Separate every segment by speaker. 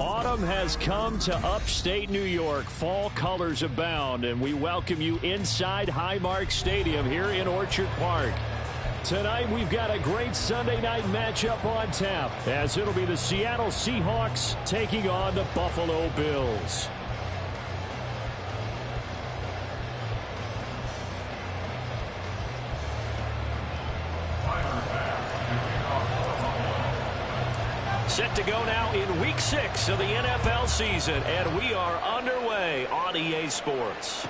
Speaker 1: Autumn has come to upstate New York. Fall colors abound, and we welcome you inside Highmark Stadium here in Orchard Park. Tonight, we've got a great Sunday night matchup on tap, as it'll be the Seattle Seahawks taking on the Buffalo Bills. Set to go now in Week 6 of the NFL season, and we are underway on EA Sports.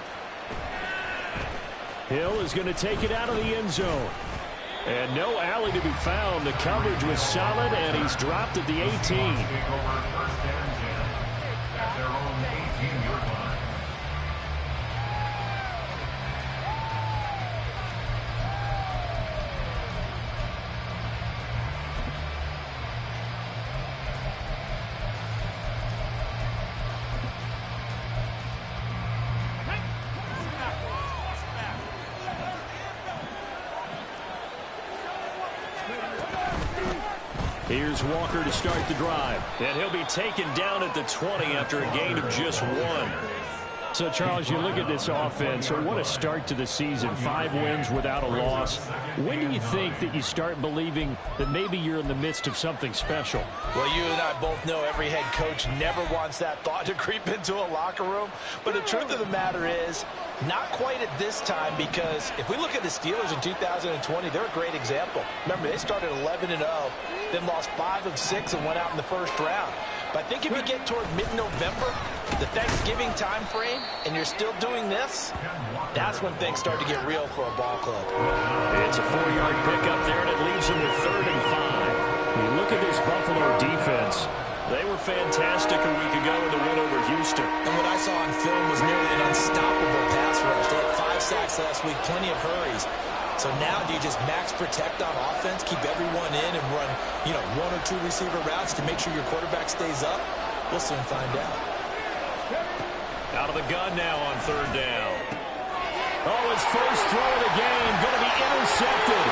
Speaker 1: Hill is going to take it out of the end zone. And no alley to be found. The coverage was solid, and he's dropped at the 18. Here's Walker to start the drive. And he'll be taken down at the 20 after a gain of just 1. So, Charles, you look at this offense, so what a start to the season. 5 wins without a loss. When do you think that you start believing that maybe you're in the midst of something special?
Speaker 2: Well, you and I both know every head coach never wants that thought to creep into a locker room. But the truth of the matter is, not quite at this time, because if we look at the Steelers in 2020, they're a great example. Remember, they started 11-0, then lost 5 of 6 and went out in the first round. But I think if you get toward mid-November, the Thanksgiving time frame, and you're still doing this, that's when things start to get real for a ball club.
Speaker 1: It's a 4-yard pickup there, and it leaves them with 3rd and 5. When you look at this Buffalo defense, they were fantastic a week ago in the win over Houston.
Speaker 2: And what I saw on film was nearly an unstoppable pass rush. They had 5 sacks last week, plenty of hurries. So now do you just max protect on offense, keep everyone in, and run, 1 or 2 receiver routes to make sure your quarterback stays up? We'll soon find out.
Speaker 1: Out of the gun now on 3rd down. Oh, his first throw of the game going to be intercepted.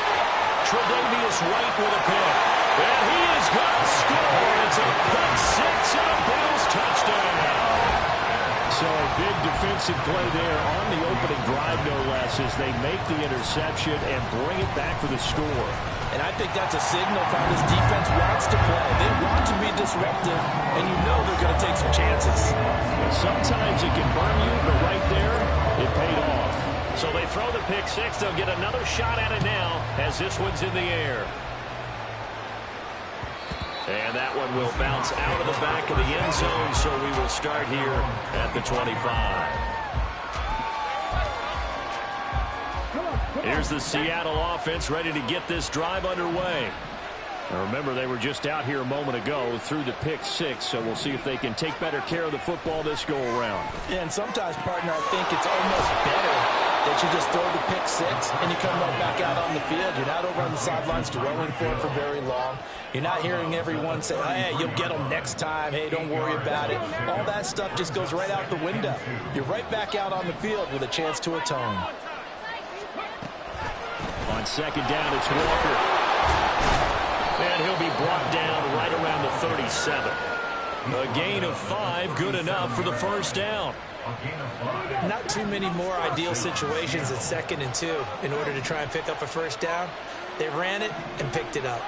Speaker 1: Tre'Davious White with a pick. And he is going to score. It's a pick 6 and a Bills touchdown. So a big defensive play there on the opening drive, no less, as they make the interception and bring it back for the score.
Speaker 2: And I think that's a signal of how this defense wants to play. They want to be disruptive, and you know they're going to take some chances.
Speaker 1: And sometimes it can burn you, but right there, it paid off. So they throw the pick 6. They'll get another shot at it now as this one's in the air. And that one will bounce out of the back of the end zone, so we will start here at the 25. Here's the Seattle offense ready to get this drive underway. Now remember, they were just out here a moment ago through the pick 6, so we'll see if they can take better care of the football this go-around.
Speaker 2: Yeah, and sometimes, partner, I think it's almost better that you just throw the pick 6 and you come right back out on the field. You're not over on the sidelines dwelling for it for very long. You're not hearing everyone say, hey, you'll get them next time. Hey, don't worry about it. All that stuff just goes right out the window. You're right back out on the field with a chance to atone.
Speaker 1: On 2nd down, it's Walker. And he'll be brought down right around the 37. A gain of 5, good enough for the 1st down.
Speaker 2: Not too many more ideal situations at 2nd and 2 in order to try and pick up a 1st down. They ran it and picked it up.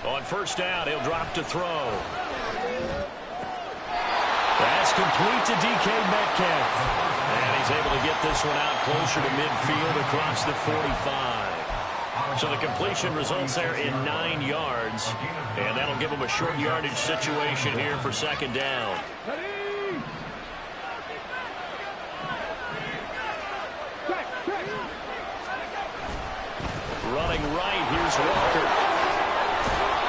Speaker 1: On 1st down, he'll drop to throw. That's complete to DK Metcalf. And he's able to get this one out closer to midfield across the 45. So the completion results there in 9 yards. And that'll give him a short yardage situation here for 2nd down. Running right, here's Walker.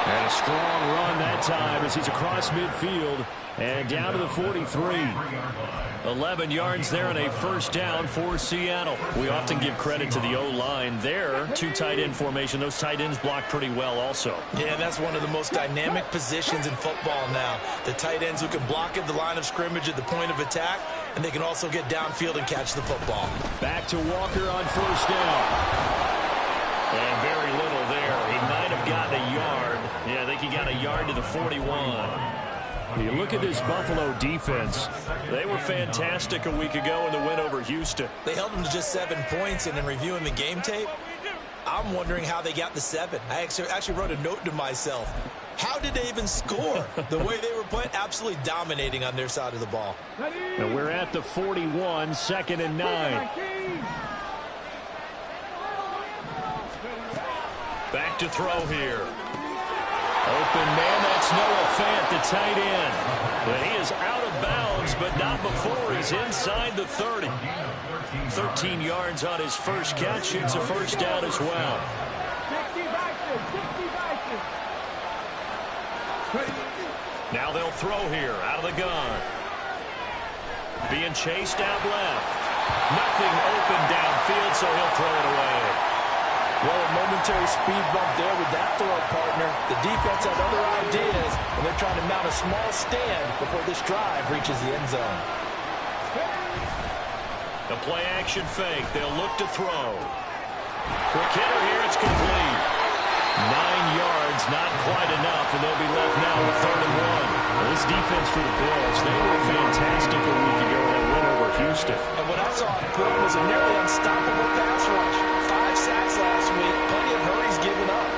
Speaker 1: And a strong run that time as he's across midfield and down to the 43. 11 yards there and a 1st down for Seattle. We often give credit to the O-line there. 2 tight end formation. Those tight ends block pretty well also.
Speaker 2: Yeah, that's one of the most dynamic positions in football now. The tight ends who can block at the line of scrimmage at the point of attack, and they can also get downfield and catch the football.
Speaker 1: Back to Walker on 1st down. taking out a yard to the 41. You look at this Buffalo defense. They were fantastic a week ago in the win over Houston.
Speaker 2: They held them to just 7 points, and in reviewing the game tape, I'm wondering how they got the 7. I actually wrote a note to myself. How did they even score? The way they were playing, absolutely dominating on their side of the ball.
Speaker 1: And we're at the 41, 2nd and 9. Back to throw here. Open man, that's Noah Fant, the tight end. But he is out of bounds, but not before he's inside the 30. 13 yards on his first catch, shoots a first down as well. Now they'll throw here, out of the gun. Being chased out left. Nothing open downfield, so he'll throw it away.
Speaker 2: Well, a momentary speed bump there with that throw, partner. The defense had other ideas, and they're trying to mount a small stand before this drive reaches the end zone.
Speaker 1: The play action fake. They'll look to throw. Quick hitter here. It's complete. 9 yards, not quite enough, and they'll be left now with 3rd and 1. Well, this defense for the Bills, they were fantastic a week ago in that win over Houston.
Speaker 2: And what I saw in Brooklyn was a nearly unstoppable pass rush. 5 sacks last week, plenty of hurries given up.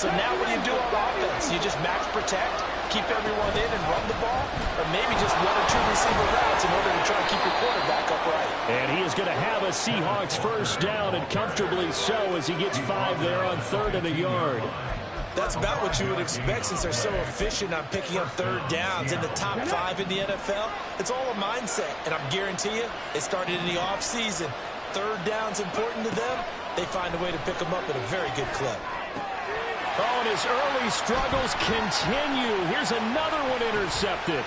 Speaker 2: So now what do you do on offense? You just max protect, keep everyone in and run the ball, or maybe just 1 or 2 receiver routes in order to try to keep your quarterback upright.
Speaker 1: And he is going to have a Seahawks first down, and comfortably so, as he gets 5 there on 3rd and a yard.
Speaker 2: That's about what you would expect since they're so efficient on picking up 3rd downs in the top 5 in the NFL. It's all a mindset, and I'm guarantee you, it started in the offseason. 3rd down's important to them. They find a way to pick them up at a very good clip.
Speaker 1: Oh, and his early struggles continue. Here's another one intercepted.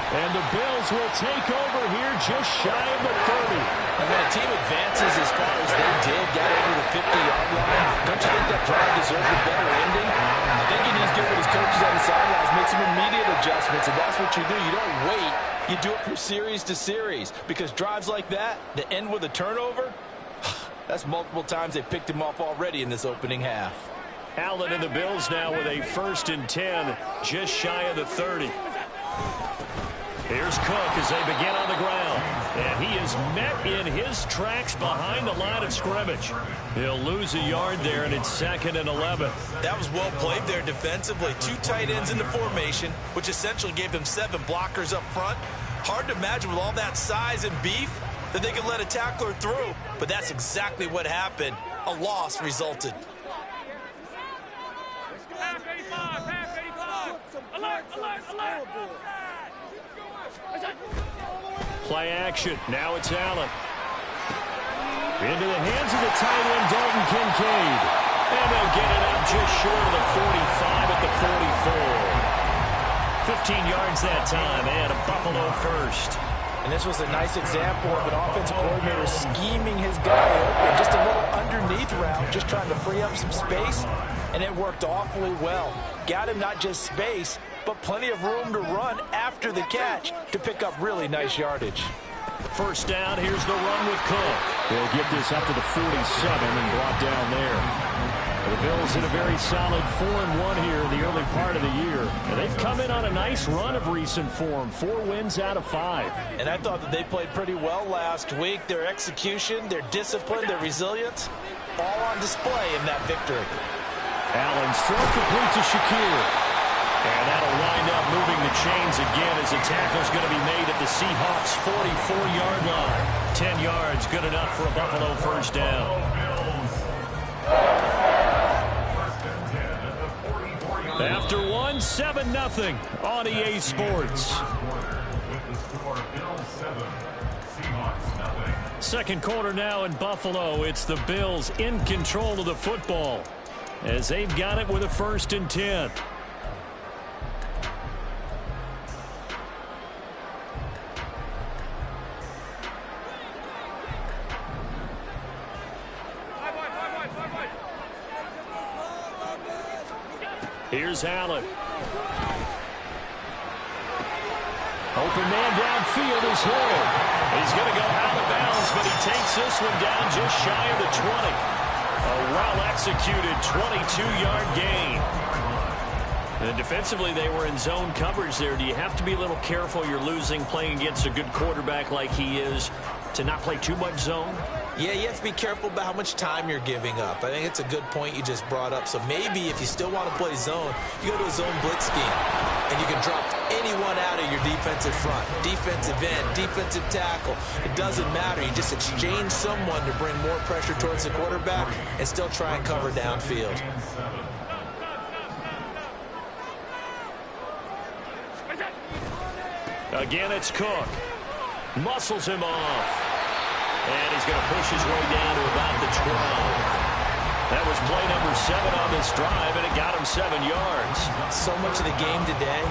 Speaker 1: And the Bills will take over here just shy of the 30.
Speaker 2: And when a team advances as far as they did, got over the 50-yard line, don't you think that drive deserved a better ending? I think he needs to get with his coaches on the sidelines, make some immediate adjustments, and that's what you do. You don't wait. You do it from series to series, because drives like that end with a turnover, that's multiple times they picked him off already in this opening half.
Speaker 1: Allen and the Bills now with a 1st and 10, just shy of the 30. Here's Cook as they begin on the ground. And he is met in his tracks behind the line of scrimmage. He'll lose a yard there, and it's 2nd and 11.
Speaker 2: That was well played there defensively. 2 tight ends in the formation, which essentially gave them 7 blockers up front. Hard to imagine with all that size and beef that they could let a tackler through. But that's exactly what happened. A loss resulted.
Speaker 3: Half 85, half 85. Alert, alert, alert.
Speaker 1: Play action. Now it's Allen. Into the hands of the tight end, Dalton Kincaid. And they'll get it up just short of the 45 at the 44. 15 yards that time, and a Buffalo first.
Speaker 2: And this was a nice example of an offensive coordinator scheming his guy open. Just a little underneath route, just trying to free up some space, and it worked awfully well. Got him not just space, but plenty of room to run after the catch to pick up really nice yardage.
Speaker 1: First down, here's the run with Cook. They'll get this up to the 47 and brought down there. The Bills in a very solid 4-1 here in the early part of the year. And they've come in on a nice run of recent form. 4 wins out of 5.
Speaker 2: And I thought that they played pretty well last week. Their execution, their discipline, their resilience, all on display in that victory.
Speaker 1: Allen's throw complete to Shakir. And that'll wind up moving the chains again as the tackle's going to be made at the Seahawks' 44-yard line. 10 yards, good enough for a Buffalo first down. After 1, 7-0 on EA Sports. Second quarter now in Buffalo. It's the Bills in control of the football as they've got it with a 1st and 10. Here's Allen. Open man downfield is Hill. He's going to go out of bounds, but he takes this one down just shy of the 20. A well-executed 22-yard gain. And defensively, they were in zone coverage there. Do you have to be a little careful? You're losing playing against a good quarterback like he is to not play too much zone?
Speaker 2: Yeah, you have to be careful about how much time you're giving up. I think it's a good point you just brought up. So maybe if you still want to play zone, you go to a zone blitz scheme, and you can drop anyone out of your defensive front, defensive end, defensive tackle. It doesn't matter. You just exchange someone to bring more pressure towards the quarterback and still try and cover downfield.
Speaker 1: Again, it's Cook. Muscles him off. And he's going to push his way down to about the 12. That was play number 7 on this drive, and it got him 7 yards.
Speaker 2: So much of the game today,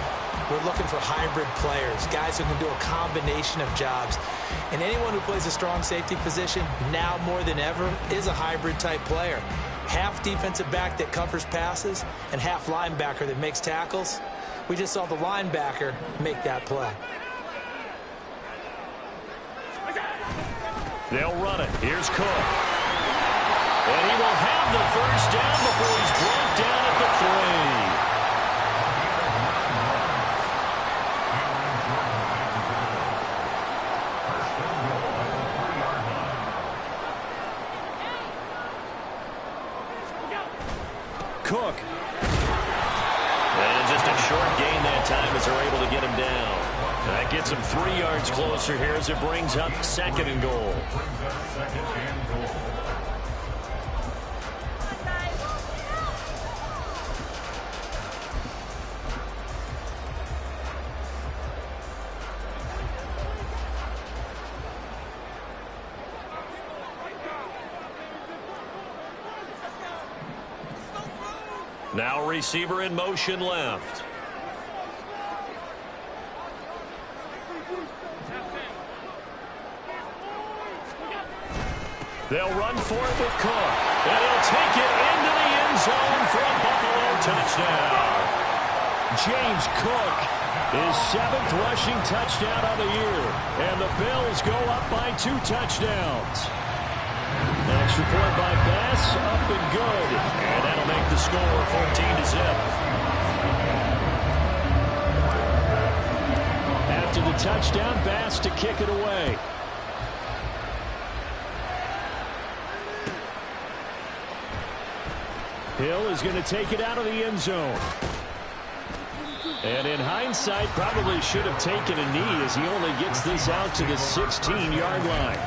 Speaker 2: we're looking for hybrid players, guys who can do a combination of jobs. And anyone who plays a strong safety position, now more than ever, is a hybrid-type player. Half defensive back that covers passes and half linebacker that makes tackles. We just saw the linebacker make that play.
Speaker 1: They'll run it. Here's Cook. And he will have the first down before he's brought down at the 3. Cook. And just a short gain that time as they're able to get him down. That gets him 3 yards closer here as it brings up 2nd and goal. Now receiver in motion left. They'll run for it with Cook. And he'll take it into the end zone for a Buffalo touchdown. James Cook, his 7th rushing touchdown of the year. And the Bills go up by 2 touchdowns. Extra point by Bass, up and good. And that'll make the score 14-0. After the touchdown, Bass to kick it away. Hill is going to take it out of the end zone. And in hindsight, probably should have taken a knee as he only gets this out to the 16-yard line.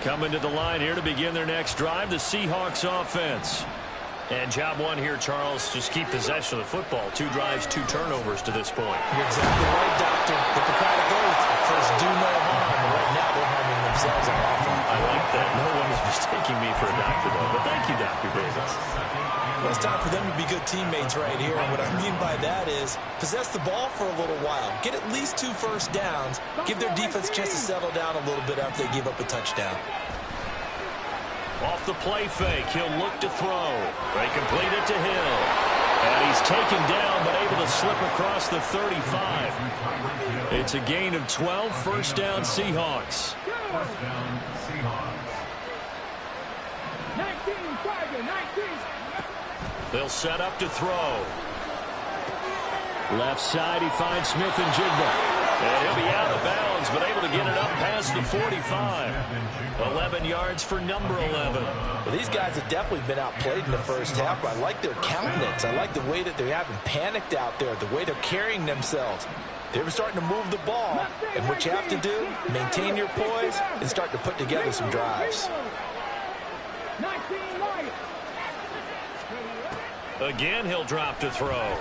Speaker 1: Coming to the line here to begin their next drive, the Seahawks offense. And job one here, Charles, just keep possession of the football. 2 drives, 2 turnovers to this point.
Speaker 2: You're exactly right, Doctor. Hippocratic oath. First, do no harm. Right now, they're harming themselves on offense.
Speaker 1: I like that. No one is mistaking me for a doctor, though. But thank you, Dr. Davis.
Speaker 2: Well, it's time for them to be good teammates right here. And what I mean by that is possess the ball for a little while. Get at least 2 first downs. Give their defense a chance to settle down a little bit after they give up a touchdown.
Speaker 1: Off the play fake, he'll look to throw. They complete it to Hill. And he's taken down, but able to slip across the 35. It's a gain of 12, first down Seahawks.
Speaker 3: 19, Tiger, 19.
Speaker 1: They'll set up to throw. Left side, he finds Smith and Jigba. And he'll be out of bounds, but able to get it up past the 45. 11 yards for number 11.
Speaker 2: Well, these guys have definitely been outplayed in the first half, but I like their countenance. I like the way that they haven't panicked out there, the way they're carrying themselves. They're starting to move the ball, and what you have to do, maintain your poise and start to put together some drives.
Speaker 3: 19 right.
Speaker 1: Again, he'll drop to throw.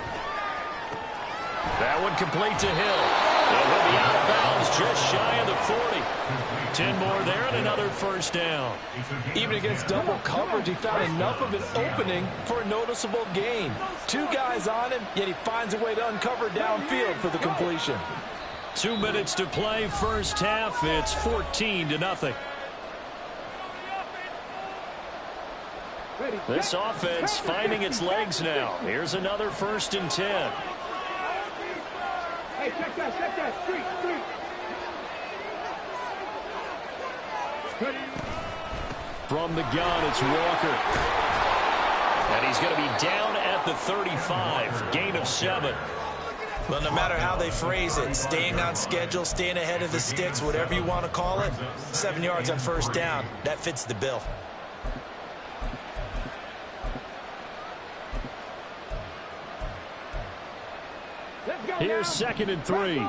Speaker 1: That one complete to Hill. And he'll be out of bounds just shy of the 40. 10 more there and another first down.
Speaker 2: Even against double coverage, he found enough of an opening for a noticeable gain. 2 guys on him, yet he finds a way to uncover downfield for the completion.
Speaker 1: 2 minutes to play, first half. It's 14-0. This offense finding its legs now. Here's another 1st and 10.
Speaker 3: Hey, check that, street.
Speaker 1: From the gun, it's Walker. And he's going to be down at the 35. Gain of 7.
Speaker 2: Well, no matter how they phrase it, staying on schedule, staying ahead of the sticks, whatever you want to call it, 7 yards on first down, that fits the bill.
Speaker 1: Here's 2nd and 3.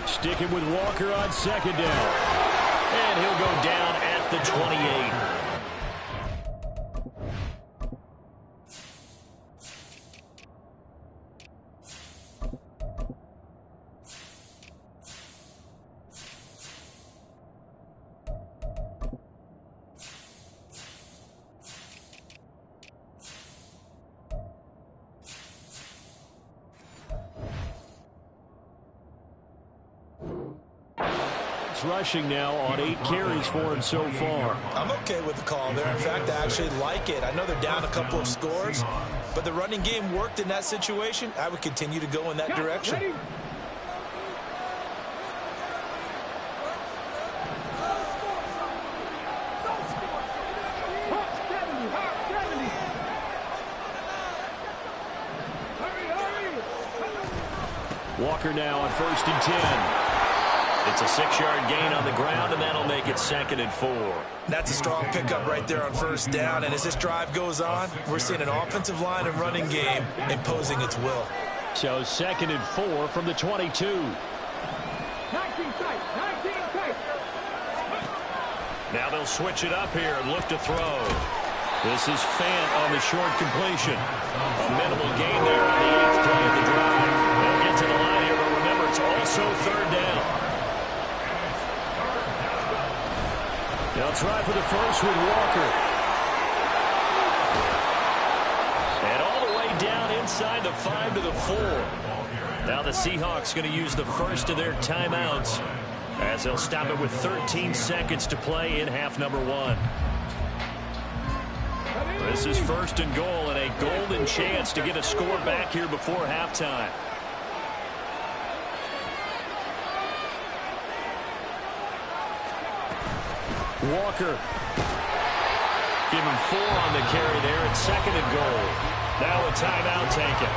Speaker 1: Sticking with Walker on 2nd down. And he'll go down at the 28. Rushing now on 8 carries for him so far.
Speaker 2: I'm okay with the call there. In fact, I actually like it. I know they're down a couple of scores, but the running game worked in that situation. I would continue to go in that direction.
Speaker 1: Walker now on 1st and 10. It's a 6-yard gain on the ground, and that'll make it 2nd and 4.
Speaker 2: That's a strong pickup right there on first down, and as this drive goes on, we're seeing an offensive line and running game imposing its will.
Speaker 1: So 2nd and 4 from the 22.
Speaker 3: 19 tight.
Speaker 1: Now they'll switch it up here and look to throw. This is Fant on the short completion. A minimal gain there on the 8th play of the drive. They'll get to the line here, but remember, it's also 3rd down. They'll try for the first with Walker. And all the way down inside the 5 to the 4. Now the Seahawks going to use the first of their timeouts as they'll stop it with 13 seconds to play in half number 1. This is 1st and goal and a golden chance to get a score back here before halftime. Walker. Give him 4 on the carry there. It's 2nd and goal. Now a timeout taken.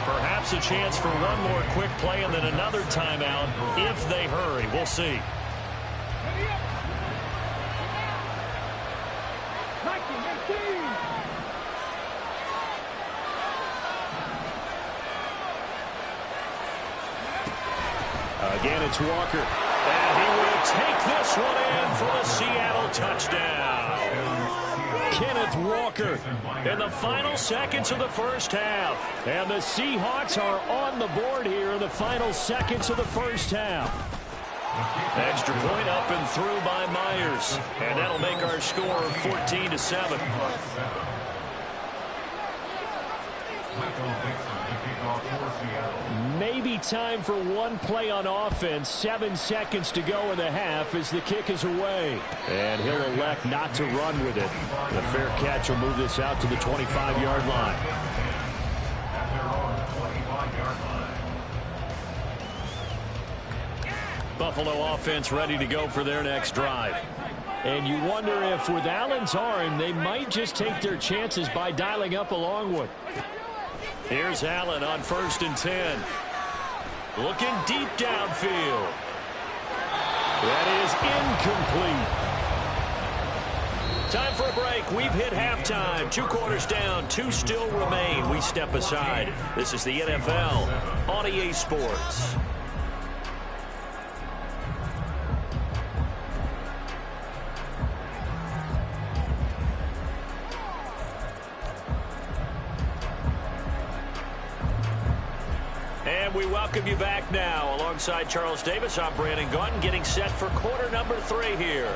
Speaker 1: Perhaps a chance for one more quick play and then another timeout if they hurry. We'll see. Again, it's Walker. And he will take this one in for the Seattle touchdown. Kenneth Walker in the final seconds of the first half. And the Seahawks are on the board here in the final seconds of the first half. Extra point up and through by Myers. And that'll make our score 14-7. Maybe time for one play on offense. 7 seconds to go in the half as the kick is away. And he'll elect not to run with it. The fair catch will move this out to the 25-yard line. Buffalo offense ready to go for their next drive. And you wonder if with Allen's arm, they might just take their chances by dialing up a long one. Here's Allen on 1st and 10. Looking deep downfield. That is incomplete. Time for a break. We've hit halftime. 2 quarters down. 2 still remain. We step aside. This is the NFL on EA Sports. And we welcome you back now. Alongside Charles Davis, I'm Brandon Gunn, getting set for quarter number 3 here.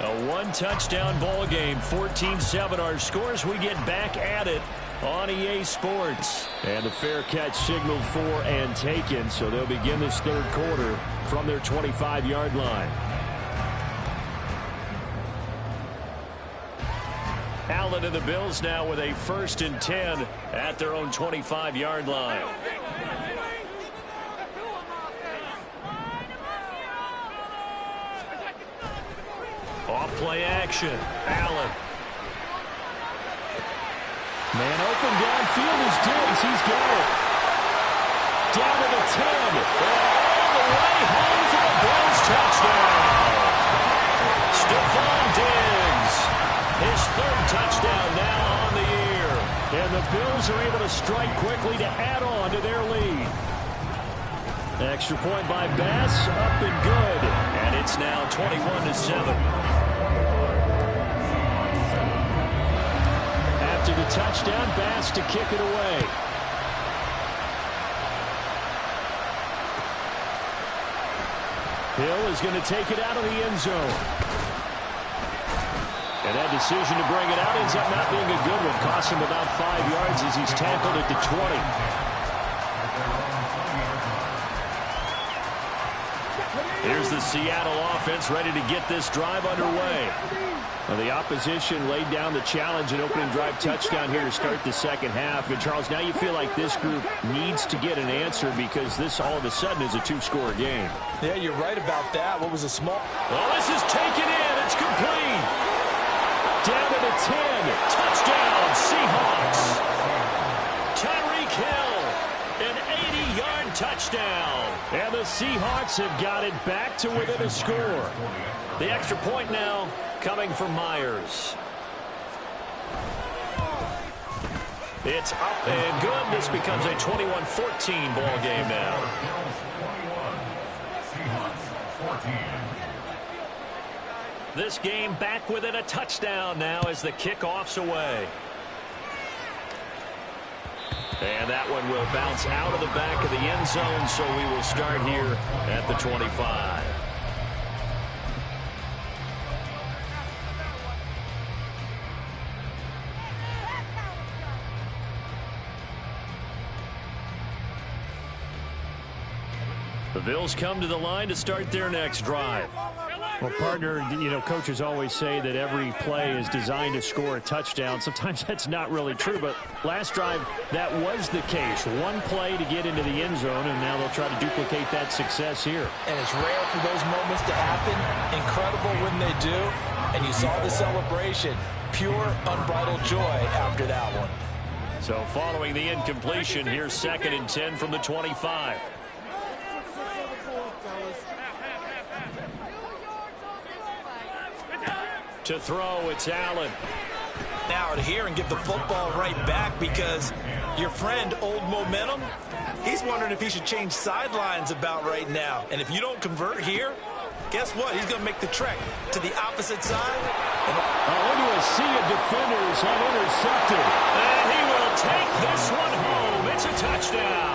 Speaker 1: A one-touchdown ball game, 14-7 our scores. We get back at it on EA Sports. And the fair catch signaled for and taken, so they'll begin this third quarter from their 25-yard line. Allen and the Bills now with a 1st and 10 at their own 25-yard line. Off play action. Allen. Man open downfield is Diggs. He's got it. Down to the 10. All the way home for the Bills touchdown. Stephon Diggs. His 3rd touchdown now on the year. And the Bills are able to strike quickly to add on to their lead. Extra point by Bass, up and good. And it's now 21-7. After the touchdown, Bass to kick it away. Hill is going to take it out of the end zone. And that decision to bring it out ends up not being a good one. Cost him about 5 yards as he's tackled at the 20. Here's the Seattle offense ready to get this drive underway. Well, the opposition laid down the challenge and opening drive touchdown here to start the second half. And, Charles, now you feel like this group needs to get an answer because this all of a sudden is a 2-score game.
Speaker 2: Yeah, you're right about that. What was a small...
Speaker 1: Well, this is taken in. It's complete. Down to the 10. Touchdown, Seahawks. Tyreek Hill, an 80-yard touchdown. And the Seahawks have got it back to within a score. The extra point now coming from Myers. It's up and good. This becomes a 21-14 ball game now. This game back within a touchdown now as the kickoff's away. And that one will bounce out of the back of the end zone, so we will start here at the 25. The Bills come to the line to start their next drive. Well, partner, you know, coaches always say that every play is designed to score a touchdown. Sometimes that's not really true, but last drive, that was the case. One play to get into the end zone, and now they'll try to duplicate that success here.
Speaker 2: And it's rare for those moments to happen. Incredible when they do. And you saw the celebration. Pure, unbridled joy after that one.
Speaker 1: So following the incompletion, here's 2nd and 10 from the 25. To throw, it's Allen.
Speaker 2: Now to here and give the football right back because your friend, Old Momentum, he's wondering if he should change sidelines about right now. And if you don't convert here, guess what? He's going to make the trek to the opposite side.
Speaker 1: Into a sea of defenders and intercepted. And he will take this one home. It's a touchdown.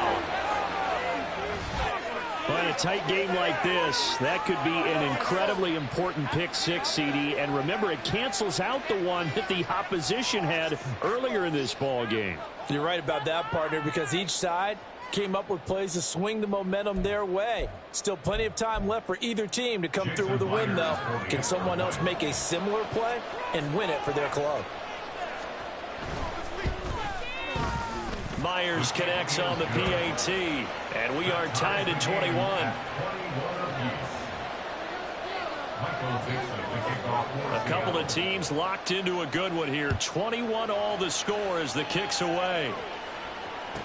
Speaker 1: But in a tight game like this, that could be an incredibly important pick six, CD. And remember, it cancels out the one that the opposition had earlier in this ball game.
Speaker 2: You're right about that, partner, because each side came up with plays to swing the momentum their way. Still plenty of time left for either team to come through with a win, though. Can someone else make a similar play and win it for their club?
Speaker 1: Myers connects on the PAT, and we are tied at 21. A couple of teams locked into a good one here. 21 all the score as the kick's away.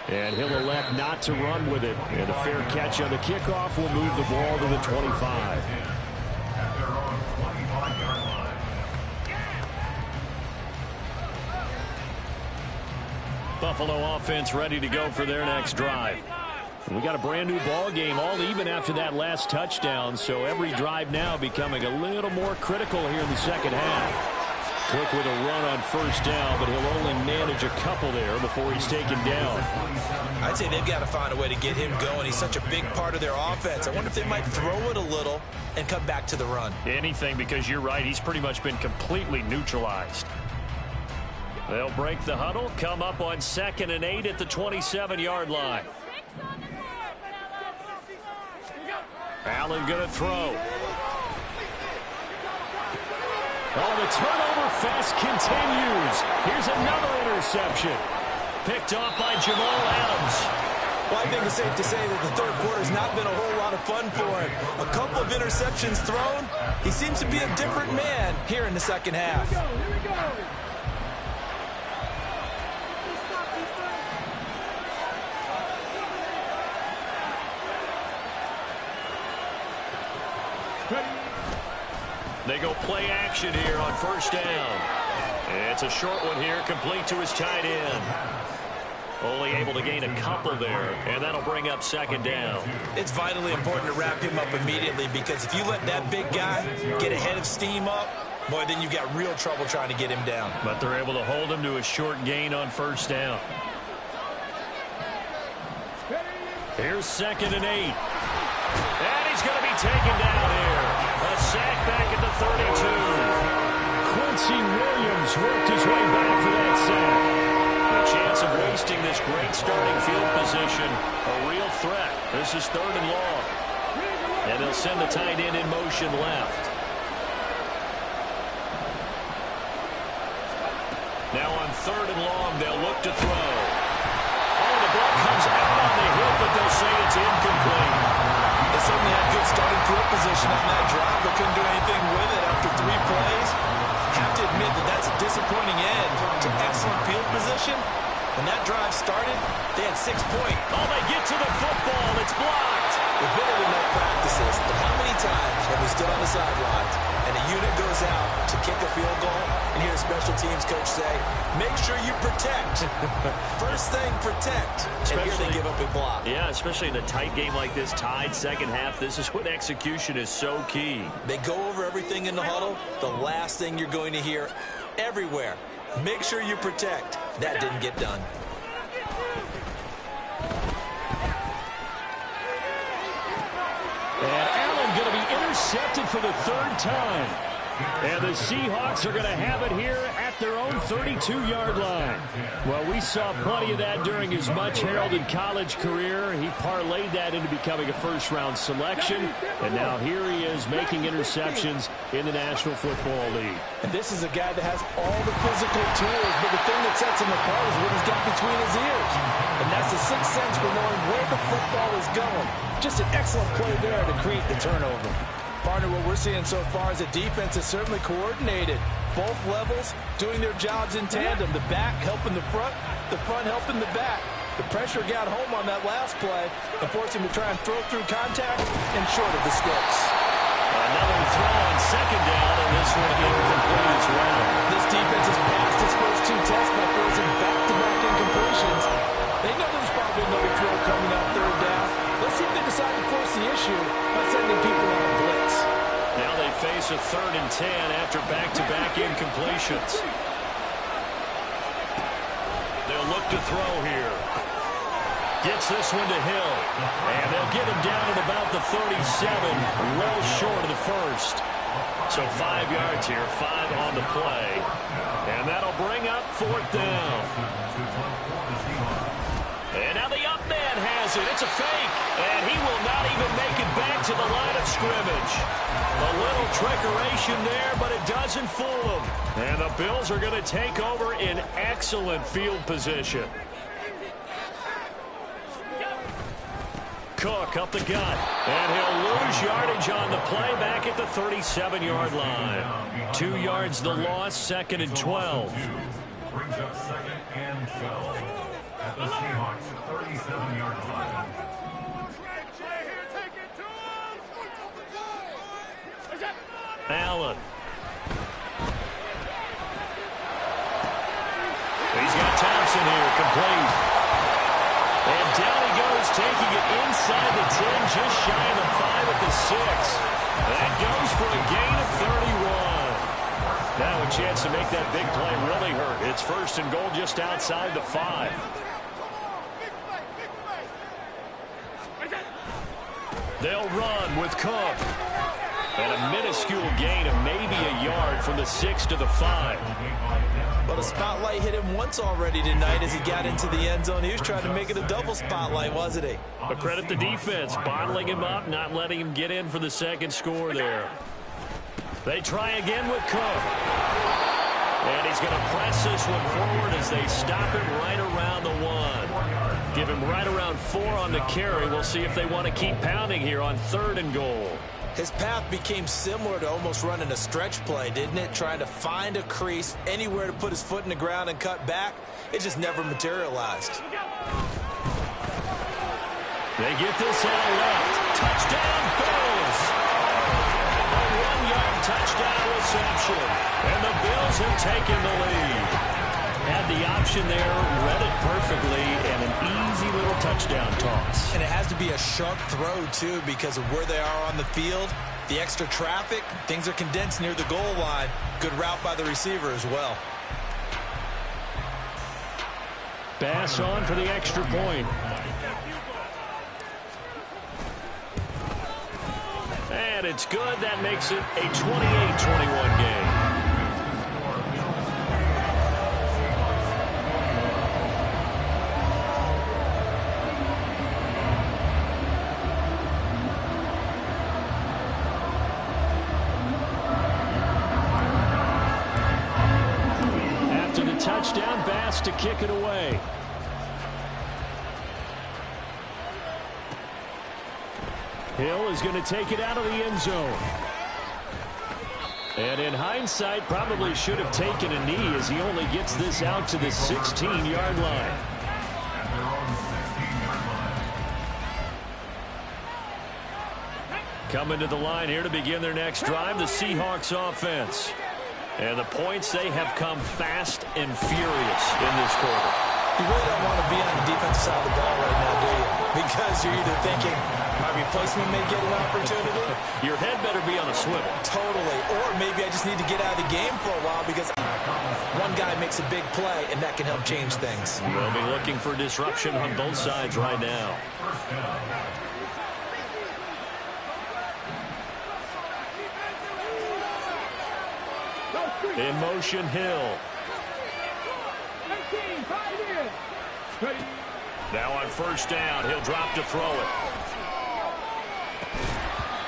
Speaker 1: And he'll elect not to run with it. And a fair catch on the kickoff will move the ball to the 25. Buffalo offense ready to go for their next drive. We got a brand new ball game, all even after that last touchdown. So every drive now becoming a little more critical here in the second half. Quick with a run on first down, but he'll only manage a couple there before he's taken down.
Speaker 2: I'd say they've got to find a way to get him going. He's such a big part of their offense. I wonder if they might throw it a little and come back to the run.
Speaker 1: Anything, because you're right. He's pretty much been completely neutralized. They'll break the huddle, come up on 2nd and 8 at the 27-yard line. Allen going to throw. Oh, the turnover fest continues. Here's another interception. Picked off by Jamal Adams.
Speaker 2: Well, I think it's safe to say that the third quarter has not been a whole lot of fun for him. A couple of interceptions thrown. He seems to be a different man here in the second half.
Speaker 3: Here we go.
Speaker 1: They go play action here on first down. It's a short one here, complete to his tight end. Only able to gain a couple there, and that'll bring up 2nd down.
Speaker 2: It's vitally important to wrap him up immediately, because if you let that big guy get ahead of steam up, boy, then you've got real trouble trying to get him down.
Speaker 1: But they're able to hold him to a short gain on first down. Here's 2nd and 8. And he's going to be taken down here. A sack back at the 32. Quincy Williams worked his way back for that sack. A chance of wasting this great starting field position. A real threat. This is 3rd and long. And they'll send the tight end in motion left. Now on 3rd and long, they'll look to throw. Oh, the ball comes out on the hip, but they'll say it's incomplete.
Speaker 2: They certainly had good starting field position on that drive, but couldn't do anything with it after 3 plays. Have to admit that that's a disappointing end to excellent field position. When that drive started, they had 6 points.
Speaker 1: Oh, they get to the football. It's blocked.
Speaker 2: We've been in enough practices, but how many times have we stood on the sidelines and a unit goes out to kick a field goal and hear a special teams coach say, make sure you protect. First thing, protect. And here they give up a block.
Speaker 1: Yeah, especially in a tight game like this, tied second half. This is when execution is so key.
Speaker 2: They go over everything in the huddle. The last thing you're going to hear everywhere, make sure you protect. That didn't get done.
Speaker 1: And Allen going to be intercepted for the 3rd time. And the Seahawks are going to have it here at their own 32-yard line. Well, we saw plenty of that during his much-heralded college career. He parlayed that into becoming a first-round selection. And now here he is making interceptions in the National Football League.
Speaker 2: And this is a guy that has all the physical tools, but the thing that sets him apart is what he's got between his ears. And that's the sixth sense for knowing where the football is going. Just an excellent play there to create the turnover. Partner, what we're seeing so far is the defense is certainly coordinated. Both levels doing their jobs in tandem. The back helping the front helping the back. The pressure got home on that last play and forced him to try and throw through contact and short of the sticks.
Speaker 1: Another throw on 2nd down, and this one incomplete as well.
Speaker 2: This defense has passed its first 2 tests by forcing back-to-back incompletions. They know there's probably another throw coming on 3rd down. Let's see if they decide to force the issue by sending people on a blitz.
Speaker 1: Now they face a 3rd and 10 after back-to-back incompletions. They'll look to throw here. Gets this one to Hill. And they'll get him down at about the 37, well short of the 1st. So 5 yards here, 5 on the play. And that'll bring up 4th down. And now the up man has it. It's a fake. And he will not even make it back to the line of scrimmage. A little trickeration there, but it doesn't fool him. And the Bills are going to take over in excellent field position. Cook up the gut. And he'll lose yardage on the play back at the 37-yard line. 2 yards the loss, 2nd and 12.
Speaker 4: Brings up 2nd and 12 at the Seahawks 37-yard line.
Speaker 1: Allen. He's got Thompson here, complete. And down he goes, taking it inside the 10, just shy of the 5 at the 6. That goes for a gain of 31. Now a chance to make that big play really hurt. It's 1st and goal just outside the 5. They'll run with Cook. And a minuscule gain of maybe a yard from the 6 to the 5.
Speaker 2: Well, the spotlight hit him once already tonight as he got into the end zone. He was trying to make it a double spotlight, wasn't he?
Speaker 1: But credit the defense, bottling him up, not letting him get in for the second score there. They try again with Cook. And he's going to press this one forward as they stop him right around the 1. Give him right around 4 on the carry. We'll see if they want to keep pounding here on 3rd and goal.
Speaker 2: His path became similar to almost running a stretch play, didn't it? Trying to find a crease, anywhere to put his foot in the ground and cut back. It just never materialized.
Speaker 1: They get this out left. Touchdown, Bills! A 1-yard touchdown reception. And the Bills have taken the lead. Had the option there, read it perfectly, and an easy little touchdown toss.
Speaker 2: And it has to be a sharp throw, too, because of where they are on the field. The extra traffic, things are condensed near the goal line. Good route by the receiver as well.
Speaker 1: Pass on for the extra point. And it's good. That makes it a 28-21 game. Touchdown pass to kick it away. Hill is going to take it out of the end zone. And in hindsight, probably should have taken a knee as he only gets this out to the 16-yard line. Coming to the line here to begin their next drive, the Seahawks offense. And the points, they have come fast and furious in this quarter.
Speaker 2: You really don't want to be on the defensive side of the ball right now, do you? Because you're either thinking, my replacement may get an opportunity.
Speaker 1: Your head better be on a swivel.
Speaker 2: Totally. Or maybe I just need to get out of the game for a while because one guy makes a big play, and that can help change things.
Speaker 1: We'll be looking for disruption on both sides right now. In motion, Hill. Now on 1st down, he'll drop to throw it.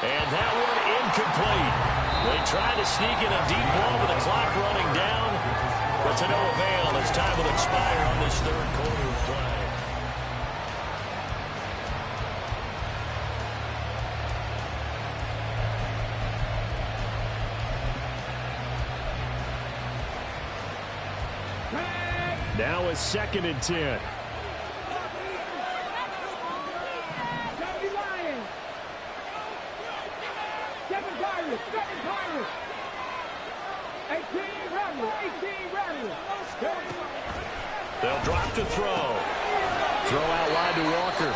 Speaker 1: And that one incomplete. They try to sneak in a deep ball with the clock running down, but to no avail as time will expire on this 3rd quarter of play. Now is 2nd and 10. They'll drop to throw. Throw out wide to Walker.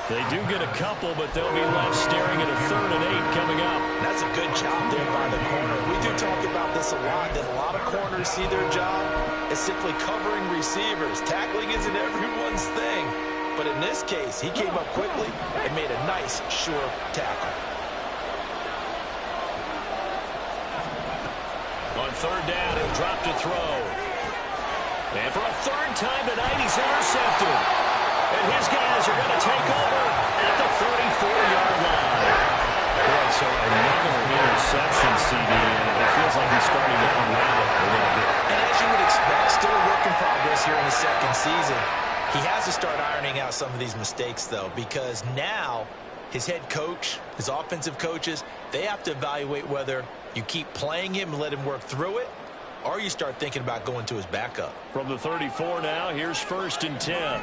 Speaker 1: They do get a couple, but they'll be left staring at a 3rd and 8 coming up.
Speaker 2: That's a good job there by the corner. We do talk about this a lot, that a lot of corners see their job as simply covering receivers. Tackling isn't everyone's thing. But in this case, he came up quickly and made a nice, sure tackle.
Speaker 1: On 3rd down, he'll drop to throw. And for a 3rd time tonight, he's intercepted. And his guys are going to take over at the 34-yard line. Boy, so another interception, CD, and it feels like he's starting to unravel a little bit.
Speaker 2: And as you would expect, still a work in progress here in the 2nd season. He has to start ironing out some of these mistakes, though, because now his head coach, his offensive coaches, they have to evaluate whether you keep playing him and let him work through it, or you start thinking about going to his backup.
Speaker 1: From the 34 now, here's 1st and 10.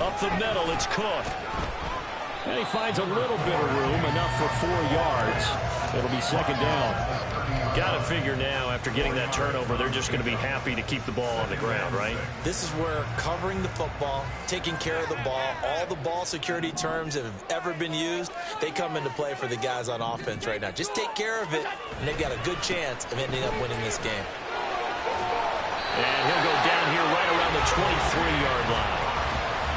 Speaker 1: Up the middle, it's Cook. And he finds a little bit of room, enough for 4 yards. It'll be 2nd down. got to figure now, after getting that turnover, they're just going to be happy to keep the ball on the ground, right?
Speaker 2: This is where covering the football, taking care of the ball, all the ball security terms that have ever been used, they come into play for the guys on offense right now. Just take care of it, and they've got a good chance of ending up winning this game.
Speaker 1: And he'll go down here right around the 23-yard line.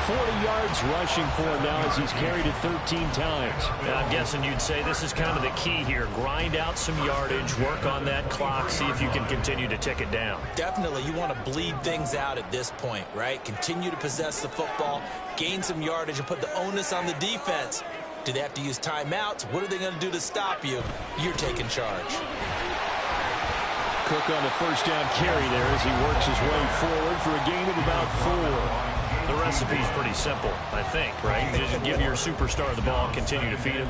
Speaker 1: 40 yards rushing for him now as he's carried it 13 times. And I'm guessing you'd say this is kind of the key here. Grind out some yardage, work on that clock, see if you can continue to tick it down.
Speaker 2: Definitely, you want to bleed things out at this point, right? Continue to possess the football, gain some yardage, and put the onus on the defense. Do they have to use timeouts? What are they going to do to stop you? You're taking charge.
Speaker 1: Cook on the first down carry there as he works his way forward for a gain of about 4. The recipe's pretty simple, I think, right? Just give your superstar the ball, continue to feed him.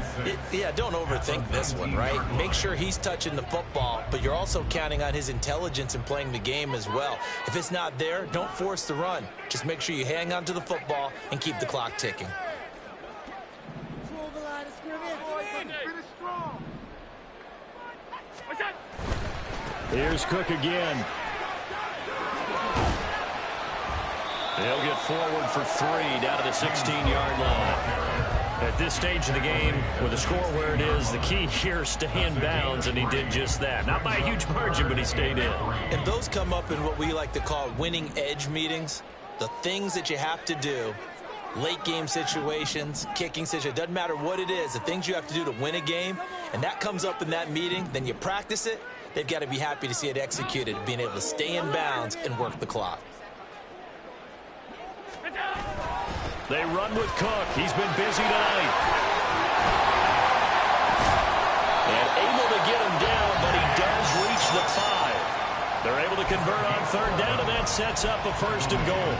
Speaker 2: Yeah, don't overthink this one, right? Make sure he's touching the football, but you're also counting on his intelligence in playing the game as well. If it's not there, don't force the run. Just make sure you hang on to the football and keep the clock ticking.
Speaker 1: Here's Cook again. They'll get forward for 3 down to the 16-yard line. At this stage of the game, with the score where it is, the key here is stay in bounds, and he did just that. Not by a huge margin, but he stayed in.
Speaker 2: And those come up in what we like to call winning edge meetings. The things that you have to do, late game situations, kicking situations, doesn't matter what it is, the things you have to do to win a game, and that comes up in that meeting, then you practice it. They've got to be happy to see it executed, being able to stay in bounds and work the clock.
Speaker 1: They run with Cook. He's been busy tonight. And able to get him down, but he does reach the 5. They're able to convert on third down, and that sets up a 1st and goal.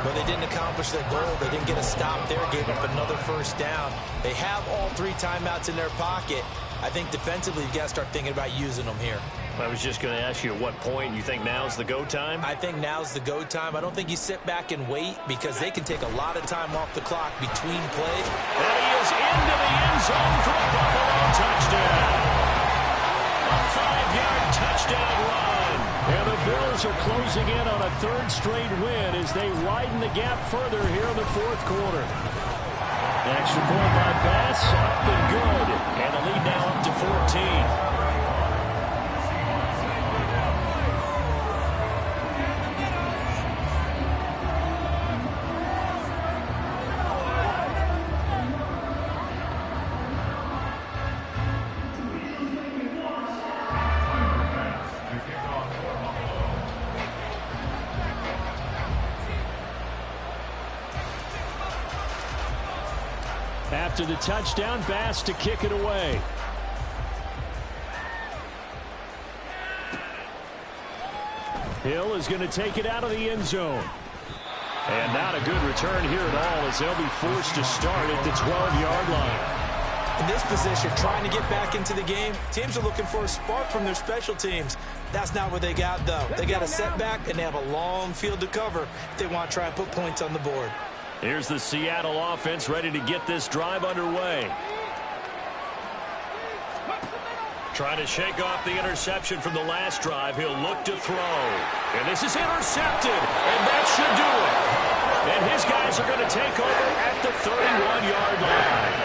Speaker 2: But they didn't accomplish their goal. They didn't get a stop there, gave up another 1st down. They have all 3 timeouts in their pocket. I think defensively, you've got to start thinking about using them here.
Speaker 1: I was just going to ask you at what point you think now's the go time?
Speaker 2: I think now's the go time. I don't think you sit back and wait because they can take a lot of time off the clock between plays.
Speaker 1: And he is into the end zone for a Buffalo touchdown. A 5-yard touchdown run. And the Bills are closing in on a 3rd straight win as they widen the gap further here in the 4th quarter. Extra point by Bass, up and good. And the lead now up to 14. After the touchdown, Bass to kick it away. Hill is going to take it out of the end zone. And not a good return here at all as they'll be forced to start at the 12-yard line.
Speaker 2: In this position, trying to get back into the game, teams are looking for a spark from their special teams. That's not what they got, though. They got a setback, and they have a long field to cover if they want to try and put points on the board.
Speaker 1: Here's the Seattle offense ready to get this drive underway. Trying to shake off the interception from the last drive. He'll look to throw. And this is intercepted. And that should do it. And his guys are going to take over at the 31-yard line.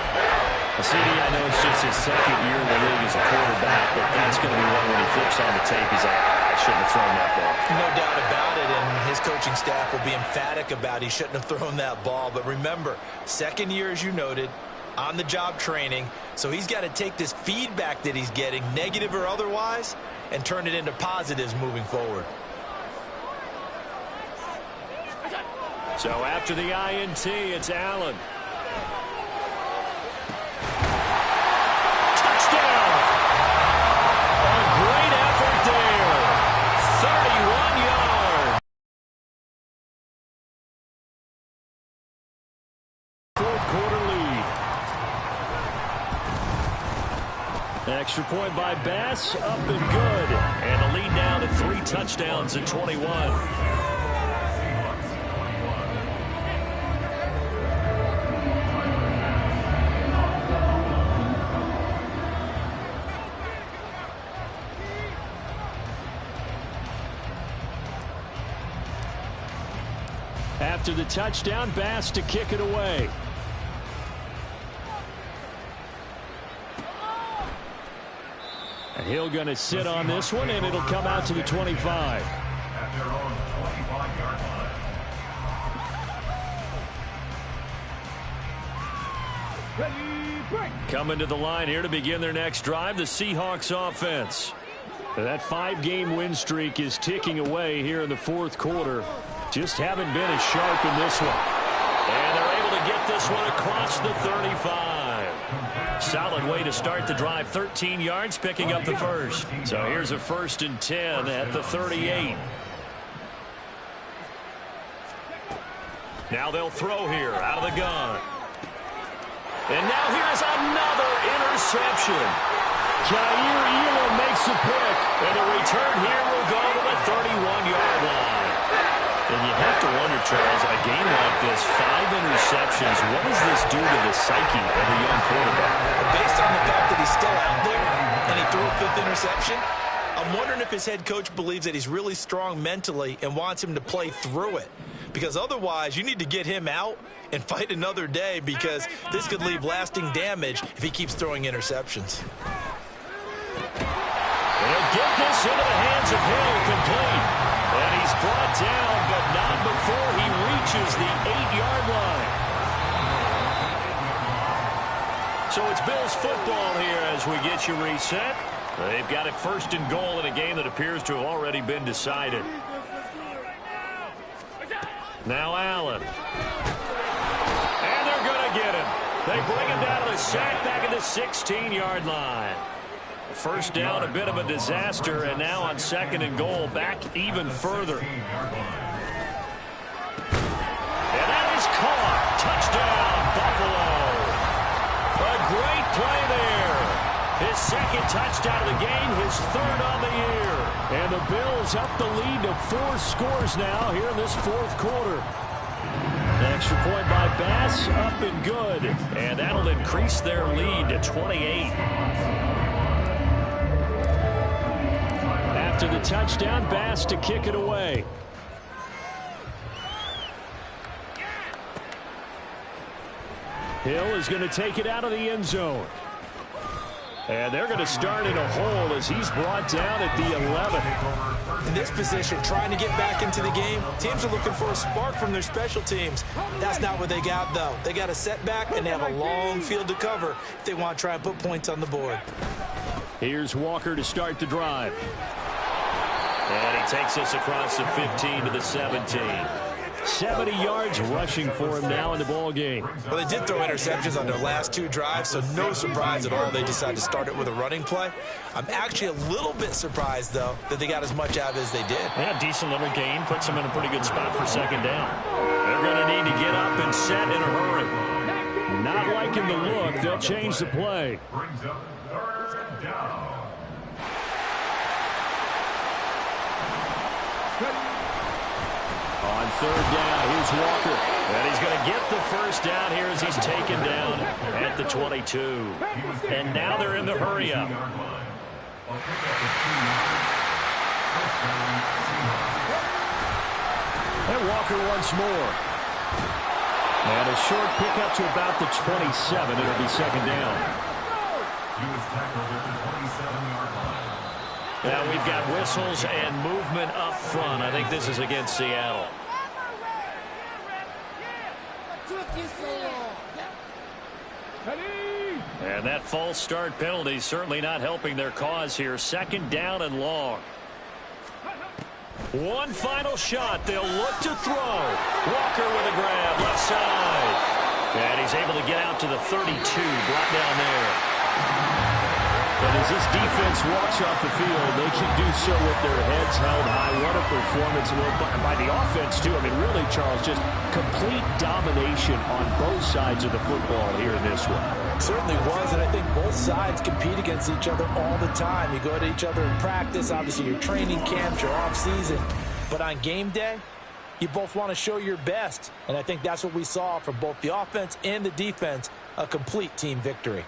Speaker 1: CD, I know it's just his 2nd year in the league as a quarterback, but that's going to be one when he flips on the tape. He's like, I shouldn't have thrown that ball.
Speaker 2: No doubt about it, and his coaching staff will be emphatic about he shouldn't have thrown that ball. But remember, 2nd year, as you noted, on-the-job training, so he's got to take this feedback that he's getting, negative or otherwise, and turn it into positives moving forward.
Speaker 1: So after the INT, it's Allen. Touchdown! A great effort there. 31 yards. 4th quarter lead. Extra point by Bass, up and good. And the lead now to 3 touchdowns at 21. After the touchdown, Bass to kick it away. And he'll going to sit on this one, and it'll come out to the 25.
Speaker 4: At their own 25-yard line.
Speaker 1: Coming to the line here to begin their next drive, the Seahawks offense. That 5-game win streak is ticking away here in the fourth quarter. Just haven't been as sharp in this one. And they're able to get this one across the 35. Solid way to start the drive. 13 yards, picking up the first. So here's a 1st and 10 at the 38. Now they'll throw here out of the gun. And now here's another interception. Jair Elam makes a pick, and the return here will go to the 31-yard line. And you have to wonder, Charles, in a game like this, 5 interceptions, what does this do to the psyche of a young quarterback?
Speaker 2: Based on the fact that he's still out there and he threw a 5th interception, I'm wondering if his head coach believes that he's really strong mentally and wants him to play through it. Because otherwise, you need to get him out and fight another day, because this could leave lasting damage if he keeps throwing interceptions.
Speaker 1: He'll get this into the hands of Hill, complete. And he's brought down, but not before he reaches the 8-yard line. So it's Bills football here as we get you reset. They've got it 1st and goal in a game that appears to have already been decided. Now Allen. And they're going to get him. They bring him down to the sack back at the 16-yard line. First down, a bit of a disaster, and now on 2nd and goal, back even further. And that is caught. Touchdown, Buffalo. A great play there. His 2nd touchdown of the game, his 3rd on the year. And the Bills up the lead to 4 scores now here in this 4th quarter. An extra point by Bass, up and good. And that'll increase their lead to 28. After the touchdown, Bass to kick it away. Hill is going to take it out of the end zone. And they're going to start in a hole as he's brought down at the 11.
Speaker 2: In this position, trying to get back into the game, teams are looking for a spark from their special teams. That's not what they got, though. They got a setback, and they have a long field to cover if they want to try and put points on the board.
Speaker 1: Here's Walker to start the drive. And he takes us across the 15 to the 17. 70 yards rushing for him now in the ball game.
Speaker 2: Well, they did throw interceptions on their last 2 drives, so no surprise at all they decided to start it with a running play. I'm actually a little bit surprised, though, that they got as much out of it as they did.
Speaker 1: Yeah, decent little gain. Puts them in a pretty good spot for 2nd down. They're going to need to get up and set in a hurry. Not liking the look. They'll change the play.
Speaker 4: Brings up 3rd down.
Speaker 1: On 3rd down, here's Walker. And he's going to get the 1st down here as he's taken down at the 22. And now they're in the hurry-up. And Walker once more. And a short pickup to about the 27. It'll be 2nd down.
Speaker 4: He was tackled at the 27-yard line.
Speaker 1: Now we've got whistles and movement up front. I think this is against Seattle. And that false start penalty certainly not helping their cause here. 2nd down and long. One final shot. They'll look to throw. Walker with a grab left side. And he's able to get out to the 32. Brought down there. But as this defense walks off the field, they can do so with their heads held high. What a performance by the offense, too. I mean, really, Charles, just complete domination on both sides of the football here in this one.
Speaker 2: Certainly was, and I think both sides compete against each other all the time. You go to each other in practice, obviously your training camps, your off-season. But on game day, you both want to show your best. And I think that's what we saw from both the offense and the defense, a complete team victory.